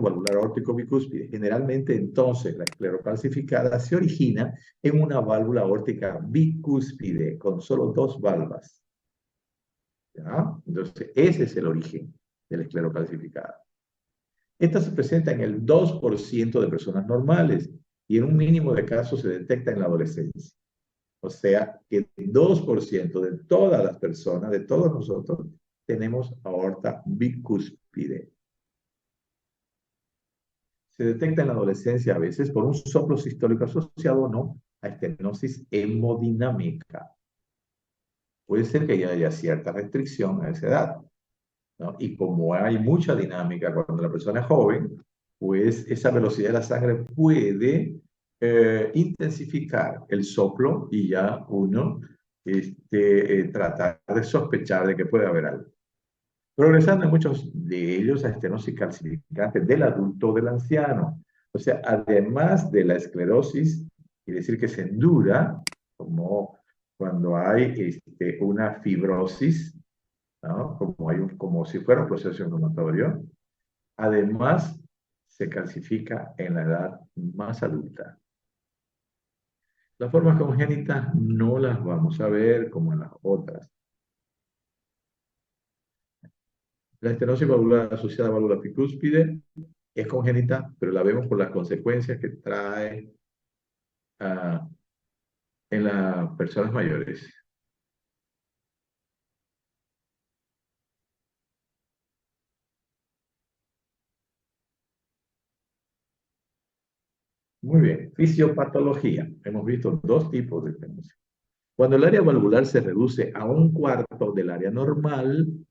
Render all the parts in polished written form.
valvular aórtico bicúspide. Generalmente, entonces, la esclerocalcificada se origina en una válvula aórtica bicúspide con solo dos valvas. ¿Ya? Entonces, ese es el origen de la esclerocalcificada. Esta se presenta en el 2% de personas normales y en un mínimo de casos se detecta en la adolescencia. O sea, que el 2% de todas las personas, de todos nosotros, tenemos aorta bicúspide. Se detecta en la adolescencia a veces por un soplo sistólico asociado o no a estenosis hemodinámica. Puede ser que haya cierta restricción a esa edad, ¿no? Y como hay mucha dinámica cuando la persona es joven, pues esa velocidad de la sangre puede intensificar el soplo y ya uno tratar de sospechar de que puede haber algo. Progresando en muchos de ellos a estenosis calcificante del adulto o del anciano. O sea, además de la esclerosis, quiere decir que se endura, como cuando hay una fibrosis, ¿no? Como si fuera un proceso inflamatorio. Además, se calcifica en la edad más adulta. Las formas congénitas no las vamos a ver como en las otras. La estenosis valvular asociada a válvula bicúspide es congénita, pero la vemos por las consecuencias que trae uh, en las personas mayores. Muy bien, fisiopatología. Hemos visto dos tipos de estenosis. Cuando el área valvular se reduce a un cuarto del área normal,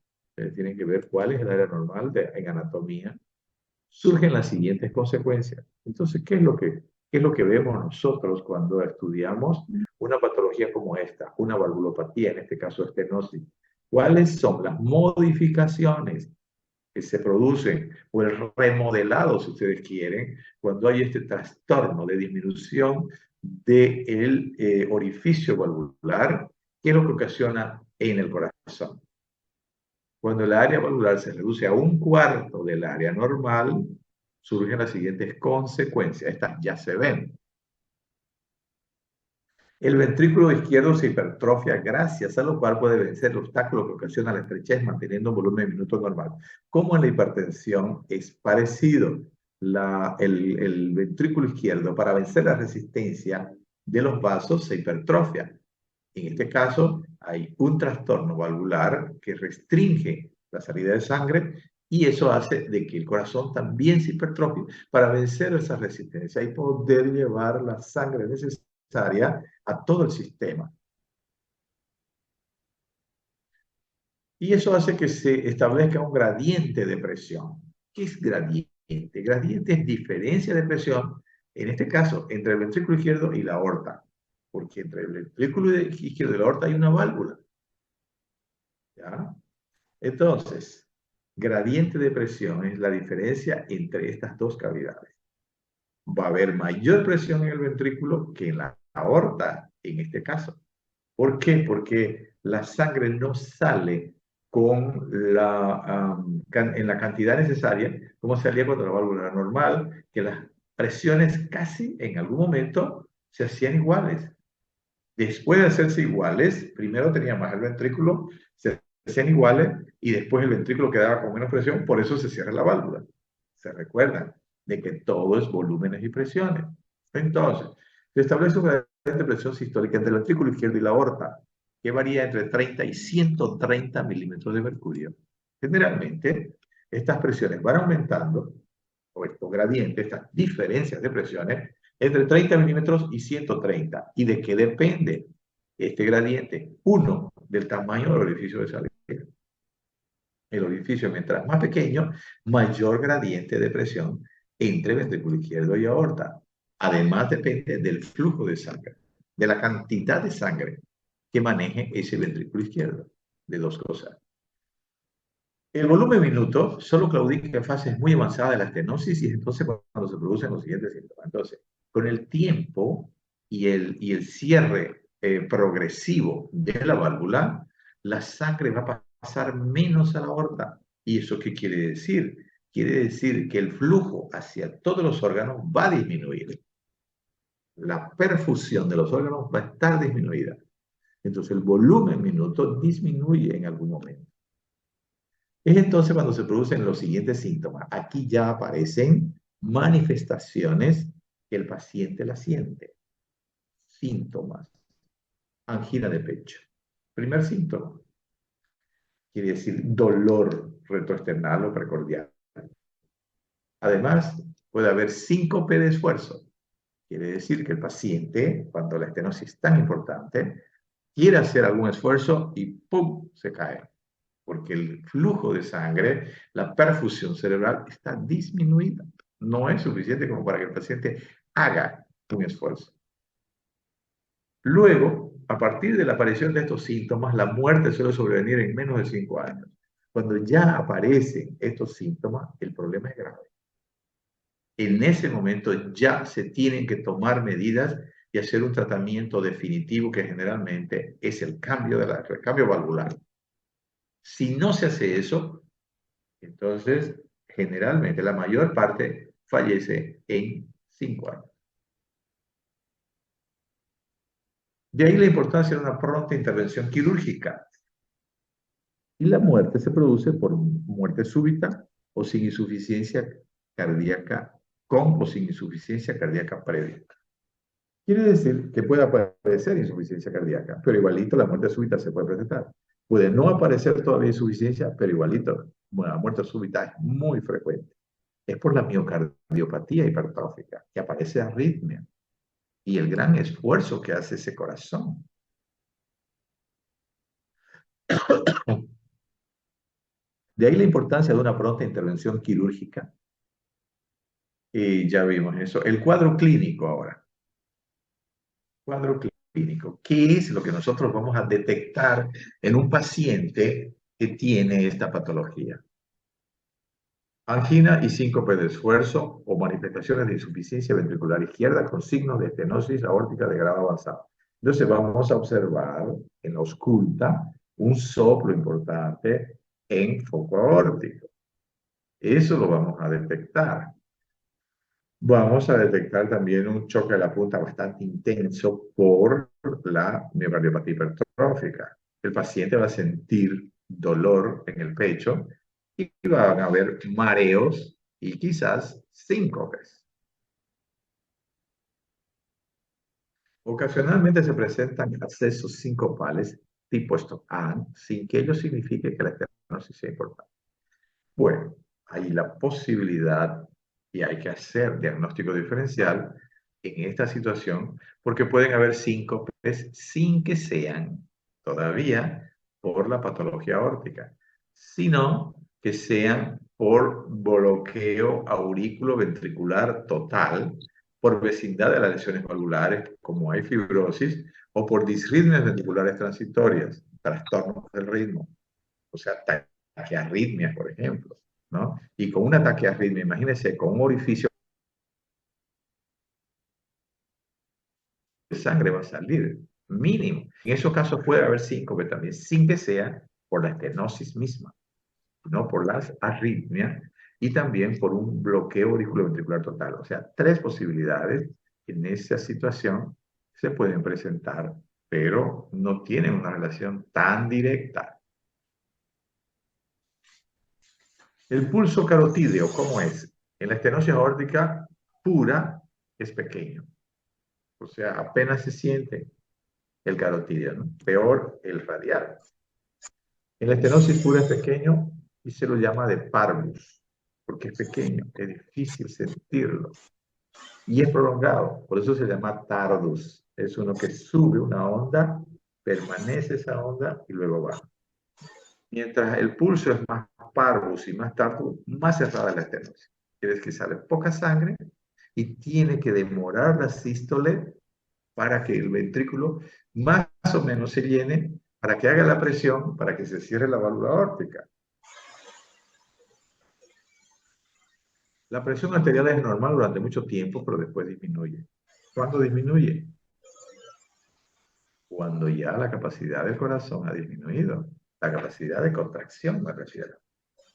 tienen que ver cuál es el área normal en anatomía, surgen las siguientes consecuencias. Entonces, qué es lo que vemos nosotros cuando estudiamos una patología como esta, una valvulopatía, en este caso estenosis? ¿Cuáles son las modificaciones que se producen, o el remodelado, si ustedes quieren, cuando hay este trastorno de disminución del orificio valvular, que es lo que ocasiona en el corazón? Cuando el área valvular se reduce a un cuarto del área normal, surgen las siguientes consecuencias. Estas ya se ven. El ventrículo izquierdo se hipertrofia, gracias a lo cual puede vencer el obstáculo que ocasiona la estrechez manteniendo un volumen de minuto normal. Como en la hipertensión es parecido. El ventrículo izquierdo, para vencer la resistencia de los vasos, se hipertrofia. En este caso, hay un trastorno valvular que restringe la salida de sangre y eso hace de que el corazón también se hipertrofie para vencer esa resistencia y poder llevar la sangre necesaria a todo el sistema. Y eso hace que se establezca un gradiente de presión. ¿Qué es gradiente? Gradiente es diferencia de presión, en este caso, entre el ventrículo izquierdo y la aorta, porque entre el ventrículo izquierdo y la aorta hay una válvula. ¿Ya? Entonces, gradiente de presión es la diferencia entre estas dos cavidades. Va a haber mayor presión en el ventrículo que en la aorta, en este caso. ¿Por qué? Porque la sangre no sale en la cantidad necesaria, como salía cuando la válvula era normal, que las presiones casi en algún momento se hacían iguales. Después de hacerse iguales, primero tenía más el ventrículo, se hacían iguales y después el ventrículo quedaba con menos presión, por eso se cierra la válvula. Se recuerdan de que todo es volúmenes y presiones. Entonces, se establece una gradiente presión sistólica entre el ventrículo izquierdo y la aorta, que varía entre 30 y 130 milímetros de mercurio. Generalmente, estas presiones van aumentando, o estos gradientes, estas diferencias de presiones, entre 30 milímetros y 130. ¿Y de qué depende este gradiente? Uno, del tamaño del orificio de salida. El orificio, mientras más pequeño, mayor gradiente de presión entre ventrículo izquierdo y aorta. Además, depende del flujo de sangre, de la cantidad de sangre que maneje ese ventrículo izquierdo, de dos cosas. El volumen minuto solo claudica en fases muy avanzadas de la estenosis y es entonces cuando se producen los siguientes síntomas. Entonces, con el tiempo y el cierre progresivo de la válvula, la sangre va a pasar menos a la aorta. ¿Y eso qué quiere decir? quiere decir que el flujo hacia todos los órganos va a disminuir. La perfusión de los órganos va a estar disminuida. Entonces el volumen minuto disminuye en algún momento. Es entonces cuando se producen los siguientes síntomas. Aquí ya aparecen manifestaciones que el paciente la siente. Síntomas. Angina de pecho. Primer síntoma. Quiere decir dolor retroesternal o precordial. Además, puede haber síncope de esfuerzo. Quiere decir que el paciente, cuando la estenosis es tan importante, quiere hacer algún esfuerzo y ¡pum!, se cae. Porque el flujo de sangre, la perfusión cerebral está disminuida. No es suficiente como para que el paciente haga un esfuerzo. Luego, a partir de la aparición de estos síntomas, la muerte suele sobrevenir en menos de 5 años. Cuando ya aparecen estos síntomas, el problema es grave. En ese momento ya se tienen que tomar medidas y hacer un tratamiento definitivo que generalmente es el cambio valvular. Si no se hace eso, entonces generalmente la mayor parte fallece en 5 años. De ahí la importancia de una pronta intervención quirúrgica. Y la muerte se produce por muerte súbita o sin insuficiencia cardíaca, con o sin insuficiencia cardíaca previa. Quiere decir que puede aparecer insuficiencia cardíaca, pero igualito la muerte súbita se puede presentar. Puede no aparecer todavía insuficiencia, pero igualito, bueno, la muerte súbita es muy frecuente. Es por la miocardiopatía hipertrófica, que aparece arritmia y el gran esfuerzo que hace ese corazón. De ahí la importancia de una pronta intervención quirúrgica. Y ya vimos eso. El cuadro clínico ahora. Cuadro clínico. ¿Qué es lo que nosotros vamos a detectar en un paciente que tiene esta patología? Angina y síncope de esfuerzo o manifestaciones de insuficiencia ventricular izquierda con signos de estenosis aórtica de grado avanzado. Entonces vamos a observar en la ausculta un soplo importante en foco aórtico. Eso lo vamos a detectar. Vamos a detectar también un choque a la punta bastante intenso por la miocardiopatía hipertrófica. El paciente va a sentir dolor en el pecho y van a haber mareos y quizás síncopes. Ocasionalmente se presentan accesos sincopales tipo Stockhand sin que ello signifique que la estenosis sea importante. Bueno, hay la posibilidad y hay que hacer diagnóstico diferencial en esta situación porque pueden haber síncopes sin que sean todavía por la patología aórtica, sino que sean por bloqueo aurículo-ventricular total, por vecindad de las lesiones valvulares, como hay fibrosis, o por disritmias ventriculares transitorias, trastornos del ritmo, o sea, taquiarritmias, por ejemplo, ¿no? Y con una taquiarritmia, imagínense, con un orificio de sangre va a salir, mínimo. En esos casos puede haber síncope también, sin que sea por la estenosis misma, no por las arritmias y también por un bloqueo auriculoventricular total. O sea, 3 posibilidades en esa situación se pueden presentar, pero no tienen una relación tan directa. El pulso carotídeo, ¿cómo es? En la estenosis aórtica pura es pequeño. O sea, apenas se siente el carotídeo, ¿no? Peor el radial. En la estenosis pura es pequeño y se lo llama de parvus, porque es pequeño, es difícil sentirlo. Y es prolongado, por eso se llama tardus. Es uno que sube una onda, permanece esa onda y luego baja. Mientras el pulso es más parvus y más tardus, más cerrada es la estenosis. Quiere decir que sale poca sangre y tiene que demorar la sístole para que el ventrículo más o menos se llene, para que haga la presión, para que se cierre la válvula aórtica. La presión arterial es normal durante mucho tiempo, pero después disminuye. ¿Cuándo disminuye? Cuando ya la capacidad del corazón ha disminuido. La capacidad de contracción me refiero.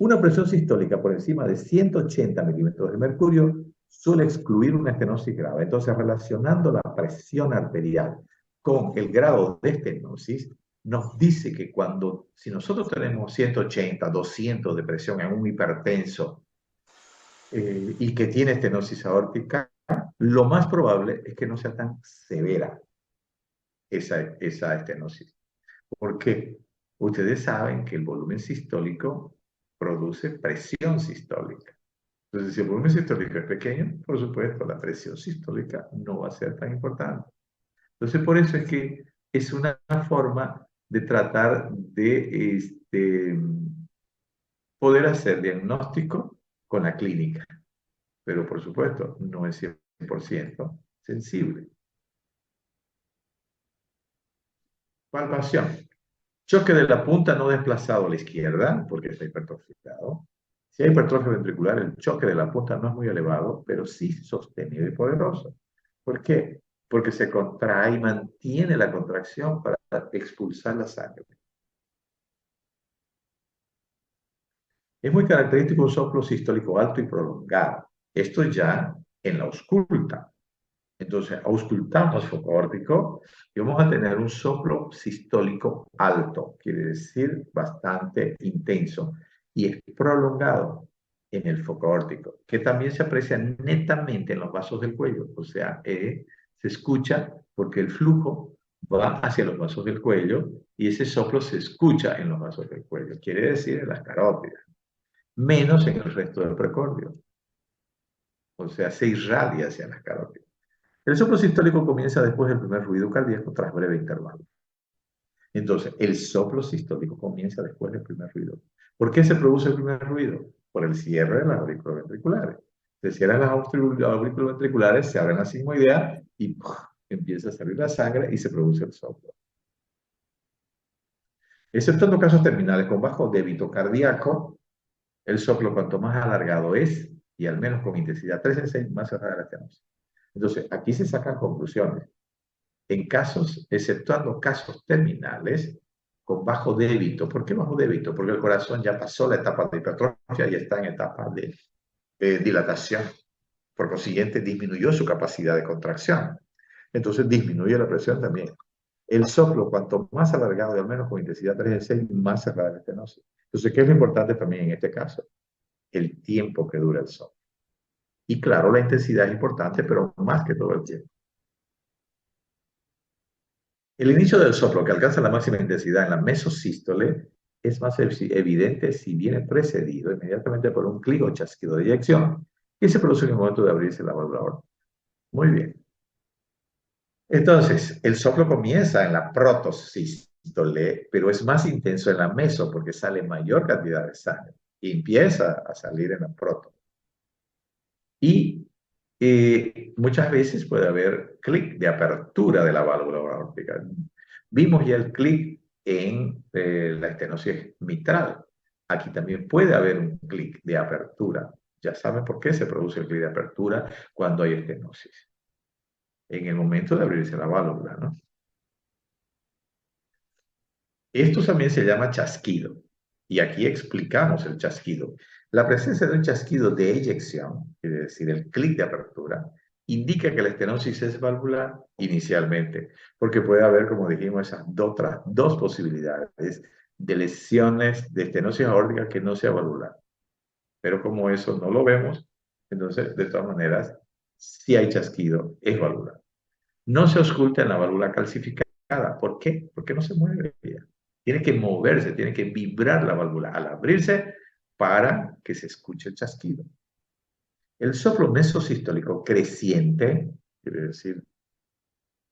Una presión sistólica por encima de 180 milímetros de mercurio suele excluir una estenosis grave. Entonces, relacionando la presión arterial con el grado de estenosis, nos dice que si nosotros tenemos 180, 200 de presión en un hipertenso y que tiene estenosis aórtica, lo más probable es que no sea tan severa esa estenosis. ¿Por qué? Ustedes saben que el volumen sistólico produce presión sistólica. Entonces, si el volumen sistólico es pequeño, por supuesto, la presión sistólica no va a ser tan importante. Entonces, por eso es que es una forma de tratar de poder hacer diagnóstico con la clínica. Pero, por supuesto, no es 100% sensible. Palpación. Choque de la punta no desplazado a la izquierda, porque está hipertrofiado. Si hay hipertrofia ventricular, el choque de la punta no es muy elevado, pero sí sostenido y poderoso. ¿Por qué? Porque se contrae y mantiene la contracción para expulsar la sangre. Es muy característico un soplo sistólico alto y prolongado. Esto ya en la ausculta. Entonces, auscultamos foco órtico y vamos a tener un soplo sistólico alto, quiere decir bastante intenso, y es prolongado en el foco órtico, que también se aprecia netamente en los vasos del cuello, o sea, se escucha porque el flujo va hacia los vasos del cuello y ese soplo se escucha en los vasos del cuello, quiere decir en las carótidas, menos en el resto del precordio, o sea, se irradia hacia las carótidas. El soplo sistólico comienza después del primer ruido cardíaco tras breve intervalo. Entonces, el soplo sistólico comienza después del primer ruido. ¿Por qué se produce el primer ruido? Por el cierre de las aurículas ventriculares. Se cierran las aurículas ventriculares, se abren las sigmoideas y empieza a salir la sangre y se produce el soplo. Exceptuando casos terminales con bajo débito cardíaco, el soplo cuanto más alargado es, y al menos con intensidad 3 en 6, más cerrada la estenosis. Entonces, aquí se sacan conclusiones. En casos, exceptuando casos terminales, con bajo débito. ¿Por qué bajo débito? Porque el corazón ya pasó la etapa de hipertrofia y está en etapa de dilatación. Por consiguiente, disminuyó su capacidad de contracción. Entonces, disminuye la presión también. El soplo, cuanto más alargado y al menos con intensidad 3 de 6, más cerrada la estenosis. Entonces, ¿qué es lo importante también en este caso? El tiempo que dura el soplo. Y claro, la intensidad es importante, pero más que todo el tiempo. El inicio del soplo, que alcanza la máxima intensidad en la mesosístole, es más evidente si viene precedido inmediatamente por un clic o chasquido de eyección, que se produce en el momento de abrirse la válvula aórtica. Muy bien. Entonces, el soplo comienza en la protosístole, pero es más intenso en la meso porque sale mayor cantidad de sangre y empieza a salir en la proto. Y muchas veces puede haber clic de apertura de la válvula aórtica. Vimos ya el clic en la estenosis mitral. Aquí también puede haber un clic de apertura. Ya saben por qué se produce el clic de apertura cuando hay estenosis. En el momento de abrirse la válvula, ¿no? Esto también se llama chasquido. Y aquí explicamos el chasquido. La presencia de un chasquido de eyección, es decir, el clic de apertura, indica que la estenosis es valvular inicialmente, porque puede haber, como dijimos, esas otras dos posibilidades de lesiones de estenosis aórtica que no sea valvular. Pero como eso no lo vemos, entonces, de todas maneras, si hay chasquido, es valvular. No se ausculta en la válvula calcificada. ¿Por qué? Porque no se mueve ella. Tiene que moverse, tiene que vibrar la válvula al abrirse para que se escuche el chasquido. El soplo mesosistólico creciente, quiere decir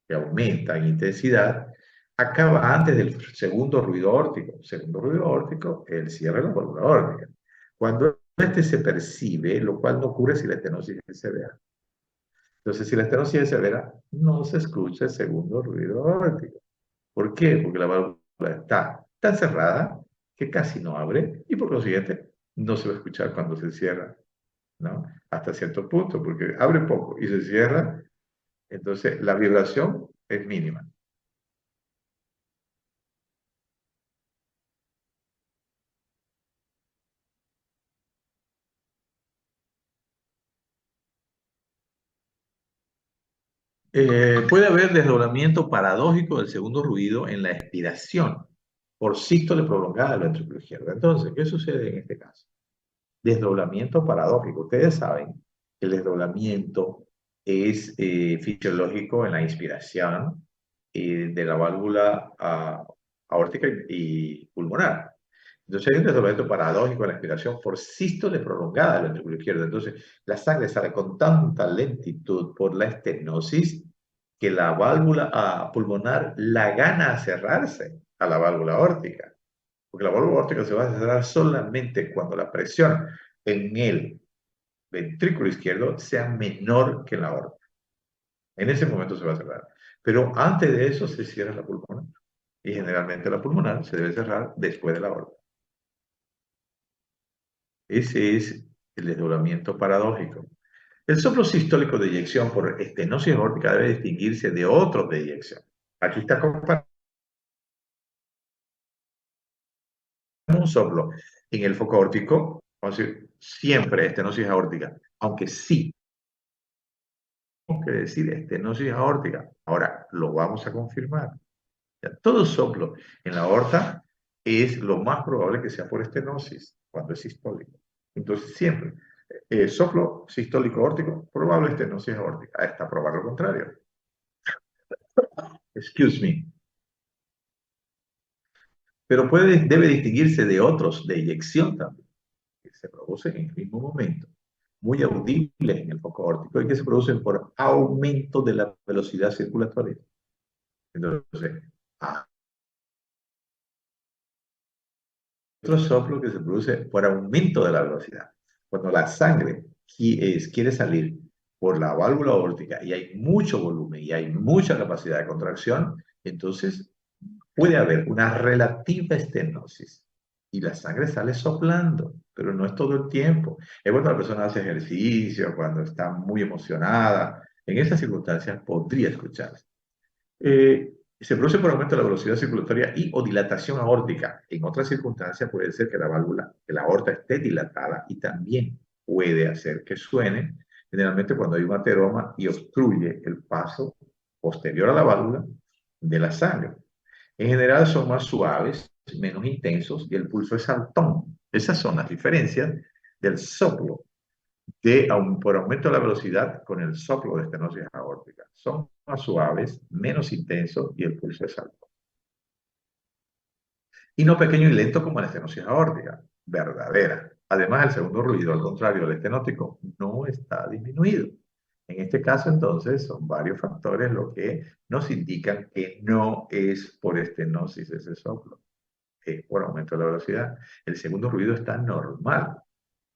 que aumenta en intensidad, acaba antes del segundo ruido aórtico. Segundo ruido aórtico, el cierre de la válvula aórtica. Cuando este se percibe, lo cual no ocurre si la estenosis es severa. Entonces, si la estenosis es severa, no se escucha el segundo ruido aórtico. ¿Por qué? Porque la válvula está tan cerrada que casi no abre y por lo siguiente no se va a escuchar cuando se cierra, ¿no? Hasta cierto punto, porque abre poco y se cierra, entonces la vibración es mínima. Puede haber desdoblamiento paradójico del segundo ruido en la expiración por sístole prolongada del ventrículo izquierdo. Entonces, ¿qué sucede en este caso? Desdoblamiento paradójico. Ustedes saben que el desdoblamiento es fisiológico en la inspiración de la válvula aórtica y pulmonar. Entonces hay un desdoblamiento paradójico en la inspiración por sístole prolongada del ventrículo izquierdo. Entonces la sangre sale con tanta lentitud por la estenosis que la válvula pulmonar la gana a cerrarse a la válvula aórtica. Porque la válvula aórtica se va a cerrar solamente cuando la presión en el ventrículo izquierdo sea menor que en la aorta. En ese momento se va a cerrar. Pero antes de eso se cierra la pulmonar. Y generalmente la pulmonar se debe cerrar después de la aorta. Ese es el desdoblamiento paradójico. El soplo sistólico de eyección por estenosis aórtica debe distinguirse de otros de eyección. Aquí está comparado un soplo en el foco aórtico, vamos a decir, siempre estenosis aórtica, aunque sí que decir estenosis aórtica. Ahora, lo vamos a confirmar. Ya, todo soplo en la aorta es lo más probable que sea por estenosis, cuando es sistólico. Entonces, siempre, soplo sistólico aórtico, probable estenosis aórtica. Hasta probar lo contrario. Excuse me. Pero debe distinguirse de otros de eyección también, que se producen en el mismo momento, muy audibles en el foco aórtico y que se producen por aumento de la velocidad circulatoria. Entonces, otro soplo que se produce por aumento de la velocidad. Cuando la sangre quiere salir por la válvula aórtica y hay mucho volumen y hay mucha capacidad de contracción, entonces puede haber una relativa estenosis y la sangre sale soplando, pero no es todo el tiempo. Es cuando la persona hace ejercicio, cuando está muy emocionada. En esas circunstancias podría escucharse. Se produce por aumento de la velocidad circulatoria y o dilatación aórtica. En otras circunstancias puede ser que la válvula, que la aorta esté dilatada y también puede hacer que suene, generalmente cuando hay un ateroma y obstruye el paso posterior a la válvula de la sangre. En general son más suaves, menos intensos y el pulso es saltón. Esas son las diferencias del soplo por aumento de la velocidad con el soplo de estenosis aórtica. Son más suaves, menos intensos y el pulso es alto. Y no pequeño y lento como la estenosis aórtica, verdadera. Además, el segundo ruido, al contrario del estenótico, no está disminuido. En este caso, entonces, son varios factores lo que nos indican que no es por estenosis ese soplo, es por aumento de la velocidad. El segundo ruido está normal,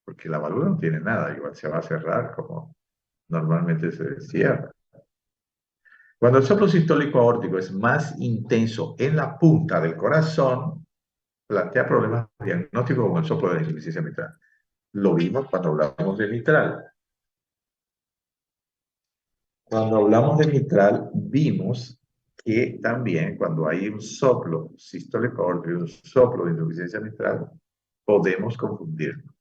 porque la válvula no tiene nada, igual se va a cerrar como normalmente se cierra. Cuando el soplo sistólico aórtico es más intenso en la punta del corazón, plantea problemas diagnósticos como el soplo de insuficiencia mitral. Lo vimos cuando hablamos de mitral. Cuando hablamos de mitral, vimos que también cuando hay un soplo sistólico aórtico y un soplo de insuficiencia mitral, podemos confundirlo.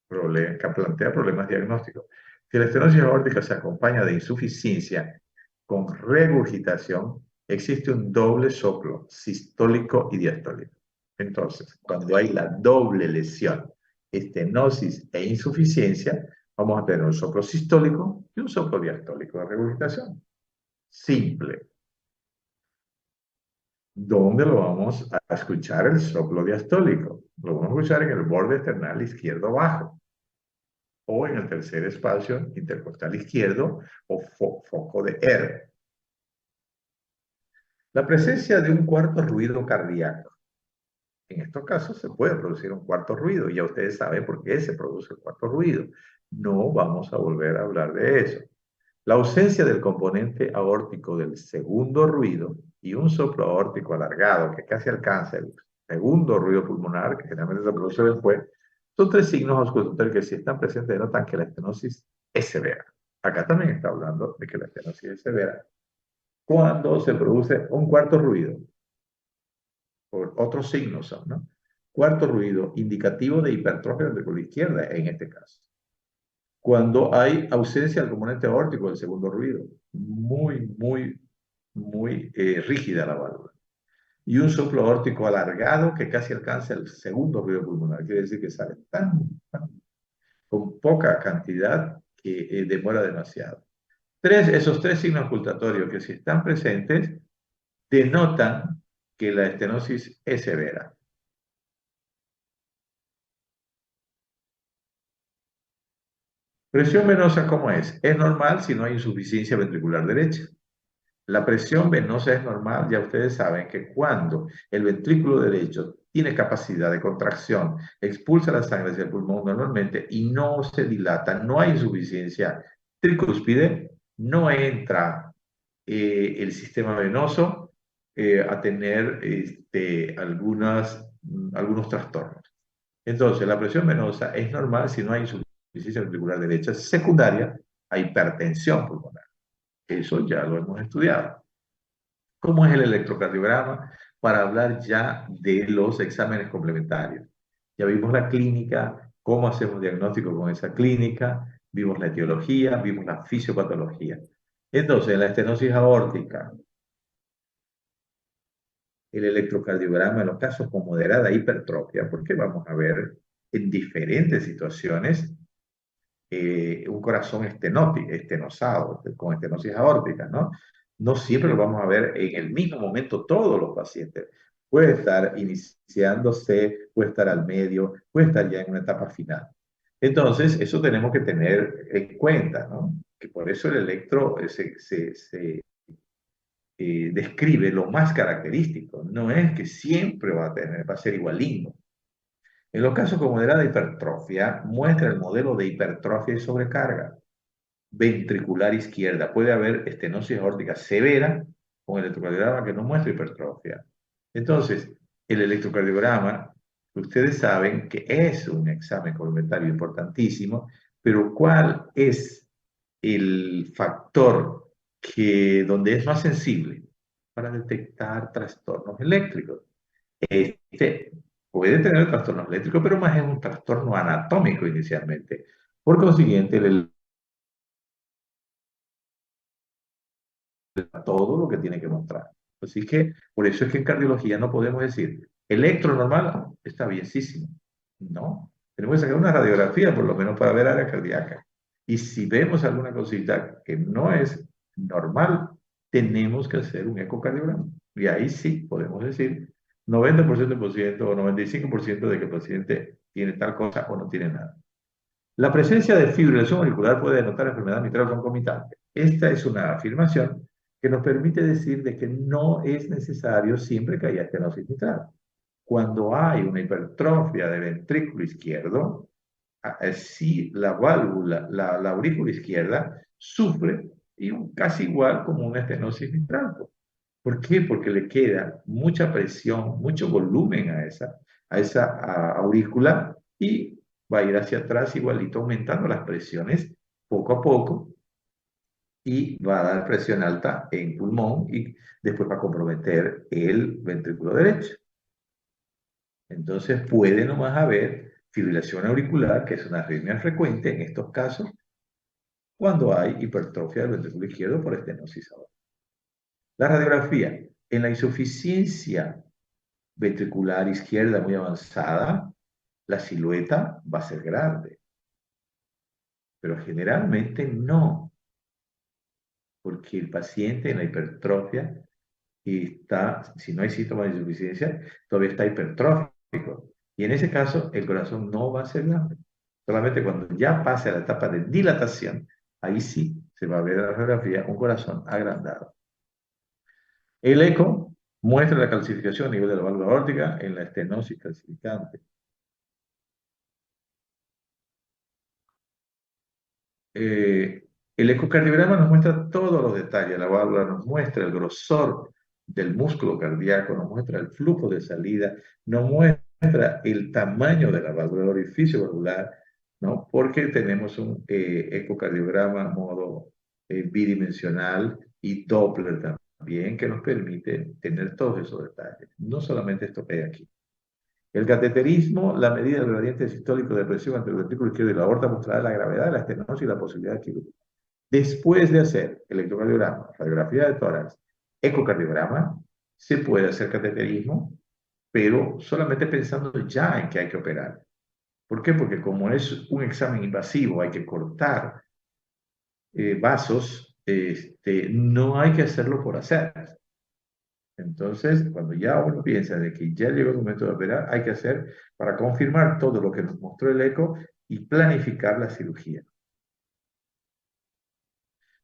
Que plantea problemas diagnósticos. Si la estenosis aórtica se acompaña de insuficiencia con regurgitación, existe un doble soplo sistólico y diastólico. Entonces, cuando hay la doble lesión, estenosis e insuficiencia, vamos a tener un soplo sistólico y un soplo diastólico de regurgitación. Simple. ¿Dónde lo vamos a escuchar el soplo diastólico? Lo vamos a escuchar en el borde esternal izquierdo bajo o en el tercer espacio intercostal izquierdo o foco de R. La presencia de un cuarto ruido cardíaco. En estos casos se puede producir un cuarto ruido. Ya ustedes saben por qué se produce el cuarto ruido. No vamos a volver a hablar de eso. La ausencia del componente aórtico del segundo ruido y un soplo aórtico alargado que casi alcanza el segundo ruido pulmonar, que generalmente se produce después, son tres signos auscultatorios que si están presentes denotan que la estenosis es severa. Acá también está hablando de que la estenosis es severa cuando se produce un cuarto ruido, por otros signos son, ¿no? Cuarto ruido indicativo de hipertrofia ventricular izquierda en este caso. cuando hay ausencia del componente aórtico del segundo ruido. Muy rígida la válvula. Y un soplo aórtico alargado que casi alcanza el segundo ruido pulmonar. Quiere decir que sale con poca cantidad que demora demasiado. Esos tres signos ocultatorios que si están presentes denotan que la estenosis es severa. Presión venosa, ¿cómo es? Es normal si no hay insuficiencia ventricular derecha. La presión venosa es normal, ya ustedes saben que cuando el ventrículo derecho tiene capacidad de contracción, expulsa la sangre hacia el pulmón normalmente y no se dilata, no hay insuficiencia tricúspide, no entra el sistema venoso a tener algunos trastornos. Entonces, la presión venosa es normal si no hay insuficiencia ventricular derecha secundaria a hipertensión pulmonar. Eso ya lo hemos estudiado. ¿Cómo es el electrocardiograma? Para hablar ya de los exámenes complementarios. Ya vimos la clínica, cómo hacemos diagnóstico con esa clínica, vimos la etiología, vimos la fisiopatología. Entonces, en la estenosis aórtica, el electrocardiograma en los casos con moderada hipertrofia, porque vamos a ver en diferentes situaciones un corazón estenosado, con estenosis aórtica, ¿no? No siempre lo vamos a ver en el mismo momento todos los pacientes. Puede estar iniciándose, puede estar al medio, puede estar ya en una etapa final. Entonces, eso tenemos que tener en cuenta, ¿no? Que por eso el electro se describe lo más característico. No es que siempre va a ser igualino. En los casos con moderada hipertrofia, muestra el modelo de hipertrofia y sobrecarga ventricular izquierda. Puede haber estenosis aórtica severa con el electrocardiograma que no muestra hipertrofia. Entonces, el electrocardiograma, ustedes saben que es un examen complementario importantísimo, pero ¿cuál es el factor donde es más sensible para detectar trastornos eléctricos? Este puede tener trastornos eléctricos, pero más es un trastorno anatómico inicialmente. Por consiguiente, todo lo que tiene que mostrar. Así que por eso es que en cardiología no podemos decir, electro normal está bienísimo. No, tenemos que sacar una radiografía por lo menos para ver área cardíaca. Y si vemos alguna cosita que no es normal, tenemos que hacer un ecocardiograma. Y ahí sí podemos decir 90% o 95% de que el paciente tiene tal cosa o no tiene nada. La presencia de fibrilación auricular puede denotar enfermedad mitral concomitante. Esta es una afirmación que nos permite decir de que no es necesario siempre que haya estenosis mitral. Cuando hay una hipertrofia del ventrículo izquierdo, sí la válvula, la aurícula izquierda, sufre casi igual como una estenosis mitral. ¿Por qué? Porque le queda mucha presión, mucho volumen a esa aurícula y va a ir hacia atrás igualito aumentando las presiones poco a poco y va a dar presión alta en pulmón y después va a comprometer el ventrículo derecho. Entonces puede nomás haber fibrilación auricular, que es una arritmia frecuente en estos casos, cuando hay hipertrofia del ventrículo izquierdo por estenosis aórtica. La radiografía, en la insuficiencia ventricular izquierda muy avanzada, la silueta va a ser grande, pero generalmente no, porque el paciente en la hipertrofia está, si no hay síntomas de insuficiencia, todavía está hipertrófico. Y en ese caso, el corazón no va a ser grande. Solamente cuando ya pase a la etapa de dilatación, ahí sí se va a ver en la radiografía un corazón agrandado. El eco muestra la calcificación a nivel de la válvula aórtica en la estenosis calcificante. El ecocardiograma nos muestra todos los detalles, la válvula nos muestra el grosor del músculo cardíaco, nos muestra el flujo de salida, nos muestra el tamaño de la válvula, el orificio valvular, ¿no? Porque tenemos un ecocardiograma modo bidimensional y Doppler también, que nos permite tener todos esos detalles, no solamente esto que hay aquí. El cateterismo, la medida del gradiente sistólico de presión entre el ventrículo izquierdo y la aorta mostrará la gravedad de la estenosis y la posibilidad de quirúrgica. Después de hacer electrocardiograma, radiografía de tórax, ecocardiograma, se puede hacer cateterismo, pero solamente pensando ya en que hay que operar. ¿Por qué? Porque como es un examen invasivo, hay que cortar vasos, no hay que hacerlo por hacer. Entonces, cuando ya uno piensa de que ya llegó el momento de operar, hay que hacer para confirmar todo lo que nos mostró el eco y planificar la cirugía.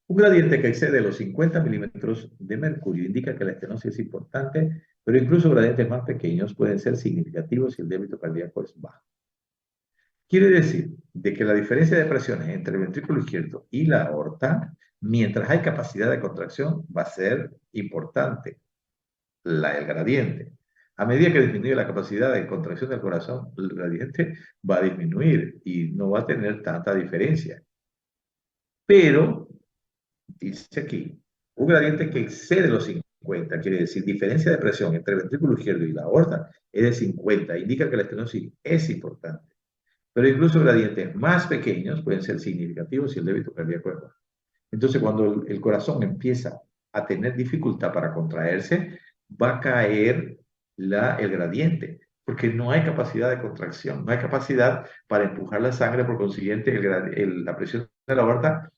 Un gradiente que excede los 50 milímetros de mercurio indica que la estenosis es importante, pero incluso gradientes más pequeños pueden ser significativos si el débito cardíaco es bajo. Quiere decir de que la diferencia de presiones entre el ventrículo izquierdo y la aorta, mientras hay capacidad de contracción, va a ser importante el gradiente. A medida que disminuye la capacidad de contracción del corazón, el gradiente va a disminuir y no va a tener tanta diferencia. Pero, dice aquí, un gradiente que excede los 50, quiere decir diferencia de presión entre el ventrículo izquierdo y la aorta, es de 50, indica que la estenosis es importante. Pero incluso gradientes más pequeños pueden ser significativos si el débito cardíaco es bajo. Entonces, cuando el corazón empieza a tener dificultad para contraerse, va a caer el gradiente, porque no hay capacidad de contracción, no hay capacidad para empujar la sangre, por consiguiente, la presión de la aorta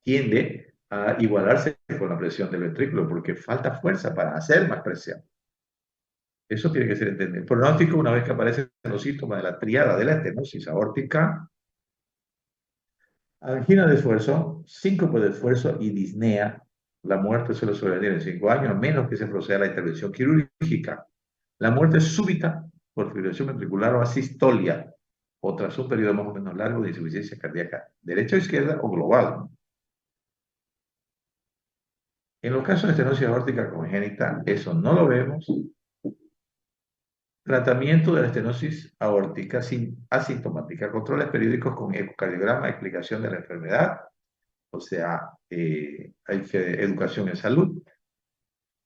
tiende a igualarse con la presión del ventrículo, porque falta fuerza para hacer más presión. Eso tiene que ser entendido. El pronóstico, una vez que aparecen los síntomas de la triada de la estenosis aórtica, angina de esfuerzo, síncope de esfuerzo y disnea. La muerte suele sobrevenir en 5 años, a menos que se proceda a la intervención quirúrgica. La muerte súbita por fibrilación ventricular o asistolia, o tras un periodo más o menos largo de insuficiencia cardíaca, derecha o izquierda o global. En los casos de estenosis aórtica congénita, eso no lo vemos. Tratamiento de la estenosis aórtica asintomática, controles periódicos con ecocardiograma, explicación de la enfermedad, o sea, hay que educación en salud.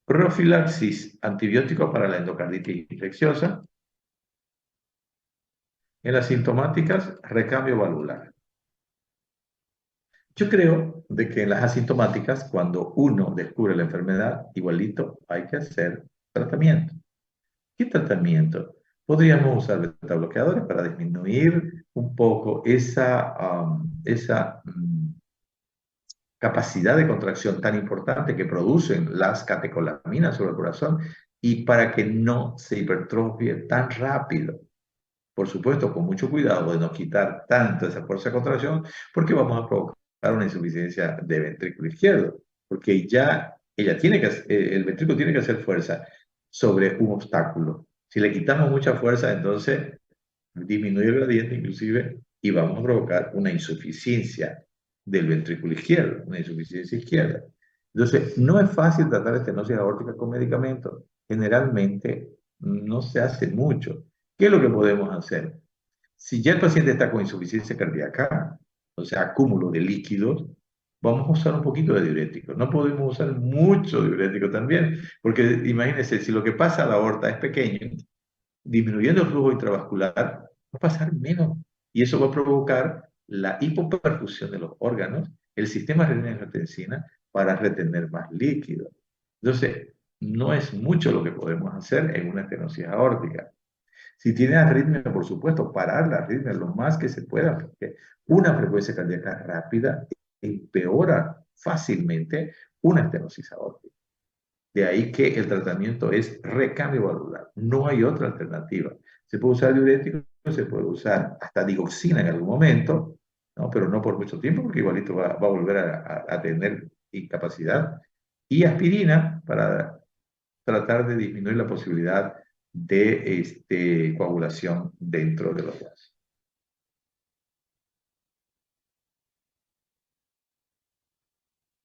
Profilaxis, antibiótico para la endocarditis infecciosa. En las sintomáticas, recambio valvular. Yo creo de que en las asintomáticas, cuando uno descubre la enfermedad, igualito hay que hacer tratamiento. ¿Qué tratamiento? Podríamos usar beta-bloqueadores para disminuir un poco esa capacidad de contracción tan importante que producen las catecolaminas sobre el corazón y para que no se hipertrofie tan rápido. Por supuesto, con mucho cuidado de no quitar tanto esa fuerza de contracción porque vamos a provocar una insuficiencia de ventrículo izquierdo, porque ya el ventrículo tiene que hacer fuerza sobre un obstáculo. Si le quitamos mucha fuerza, entonces disminuye el gradiente inclusive y vamos a provocar una insuficiencia del ventrículo izquierdo, una insuficiencia izquierda. Entonces, no es fácil tratar estenosis aórtica con medicamentos. Generalmente no se hace mucho. ¿Qué es lo que podemos hacer? Si ya el paciente está con insuficiencia cardíaca, o sea, acúmulo de líquidos, vamos a usar un poquito de diurético. No podemos usar mucho diurético también, porque imagínense, si lo que pasa a la aorta es pequeño, disminuyendo el flujo intravascular, va a pasar menos. Y eso va a provocar la hipoperfusión de los órganos, el sistema renina-angiotensina, para retener más líquido. Entonces, no es mucho lo que podemos hacer en una estenosis aórtica. Si tiene arritmia, por supuesto, parar la arritmia lo más que se pueda, porque una frecuencia cardíaca rápida empeora fácilmente una estenosis aórtica. De ahí que el tratamiento es recambio valvular. No hay otra alternativa. Se puede usar diurético, se puede usar hasta digoxina en algún momento, ¿no? Pero no por mucho tiempo, porque igualito va a volver a tener incapacidad. Y aspirina para tratar de disminuir la posibilidad de coagulación dentro de los vasos.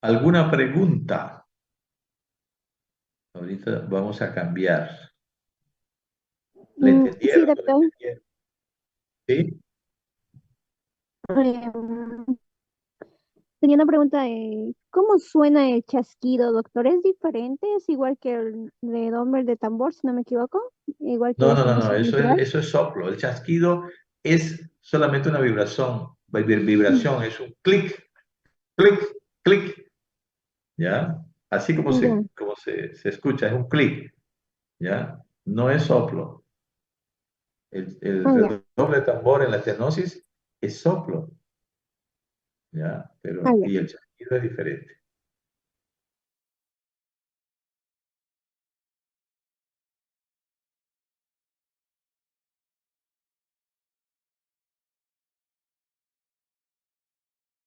¿Alguna pregunta? Ahorita vamos a cambiar. ¿Le Sí, entendieron? ¿No le doctor. entendieron? ¿Sí? Em, Tenía una pregunta. ¿Cómo suena el chasquido, doctor? ¿Es diferente? ¿Es igual que el redoble de tambor, si no me equivoco? Igual que No, es no, no, no, música natural. eso es soplo. El chasquido es solamente una vibración, Mm, vibración, es un clic, clic, clic, ¿ya? Así ya, como se escucha, es un clic, ¿ya? No es soplo. El ya, redoble de tambor en la estenosis es soplo, ¿ya? ah, Pero, ya. y el chasquido es diferente.